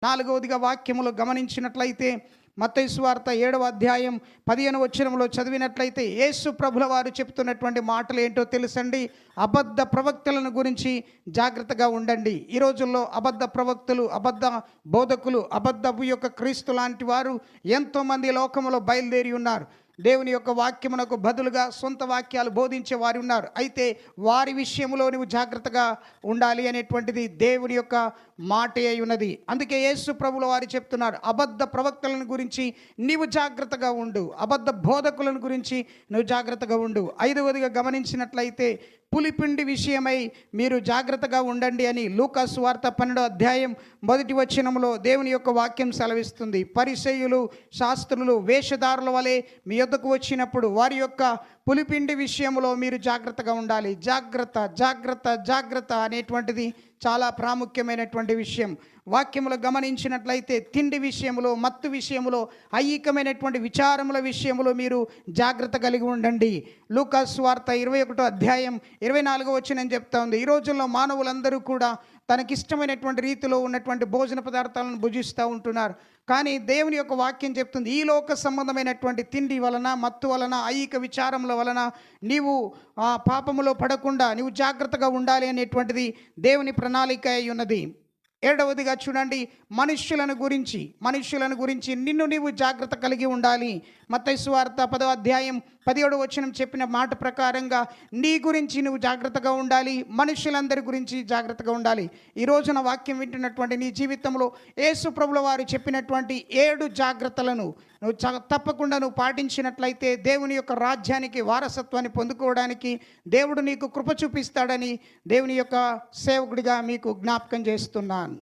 నాలుగవదిగా వాక్యములు గమనించినట్లయితే మత్తయి సువార్త 7వ అధ్యాయం 15వ వచనంలో చదివినట్లయితే యేసు ప్రభుల వారు చెప్తున్నటువంటి మాటలు ఏంటో తెలుసండి. అబద్ధ ప్రవక్తలను గురించి జాగ్రత్తగా ఉండండి. ఈ రోజుల్లో అబద్ధ ప్రవక్తలు, అబద్ధ బోధకులు, అబద్ధపు యొక్క క్రీస్తు లాంటి వారు ఎంతోమంది లోకములో బయలుదేరి ఉన్నారు. దేవుని యొక్క వాక్యమునకు బదులుగా సొంత వాక్యాలు బోధించే వారు ఉన్నారు. అయితే వారి విషయంలో నువ్వు జాగ్రత్తగా ఉండాలి అనేటువంటిది దేవుని యొక్క మాటే అయి ఉన్నది. అందుకే యేసు ప్రభుల వారు చెప్తున్నారు, అబద్ధ ప్రవక్తలను గురించి నీవు జాగ్రత్తగా ఉండు, అబద్ధ బోధకులను గురించి నువ్వు జాగ్రత్తగా ఉండు. ఐదవదిగా గమనించినట్లయితే పులిపిండి విషయమై మీరు జాగ్రత్తగా ఉండండి అని లూకా సువార్త 12వ అధ్యాయం 1వ వచనంలో దేవుని యొక్క వాక్యం సెలవిస్తుంది. పరిసయ్యులు, శాస్త్రులు, వేషధారుల వలె మీ యొద్దకు వచ్చినప్పుడు వారి యొక్క పులిపిండి విషయంలో మీరు జాగ్రత్తగా ఉండాలి. జాగ్రత్త జాగ్రత్త జాగ్రత్త అనేటువంటిది చాలా ప్రాముఖ్యమైనటువంటి విషయం. వాక్యములు గమనించినట్లయితే తిండి విషయంలో, మత్తు విషయంలో, ఐహికమైనటువంటి విచారముల విషయంలో మీరు జాగ్రత్త కలిగి ఉండండి. లూకా సువార్త 21వ అధ్యాయం 24వ వచనం చెప్తా ఉంది. ఈ రోజుల్లో మానవులందరూ కూడా తనకిష్టమైనటువంటి రీతిలో ఉన్నటువంటి భోజన పదార్థాలను భుజిస్తూ ఉంటున్నారు. కానీ దేవుని యొక్క వాక్యం చెప్తుంది, ఈ లోక సంబంధమైనటువంటి తిండి వలన, మత్తు వలన, ఐహిక విచారముల వలన నీవు పాపములో పడకుండా నీవు జాగ్రత్తగా ఉండాలి అనేటువంటిది దేవుని ప్రణాళిక అయి ఉన్నది. ఏడవదిగా చూడండి, మనుష్యులను గురించి నిన్ను నీవు జాగ్రత్త కలిగి ఉండాలి. మత్తయి సువార్త 10వ అధ్యాయం 17వ వచనం చెప్పిన మాట ప్రకారంగా నీ గురించి నువ్వు జాగ్రత్తగా ఉండాలి, మనుషులందరి గురించి జాగ్రత్తగా ఉండాలి. ఈ రోజున వాక్యం వింటున్నటువంటి నీ జీవితంలో యేసు ప్రభుల వారు చెప్పినటువంటి 7 జాగ్రత్తలను నువ్వు తప్పకుండా నువ్వు పాటించినట్లయితే దేవుని యొక్క రాజ్యానికి వారసత్వాన్ని పొందుకోవడానికి దేవుడు నీకు కృప చూపిస్తాడని దేవుని యొక్క సేవకుడిగా మీకు జ్ఞాపకం చేస్తున్నాను.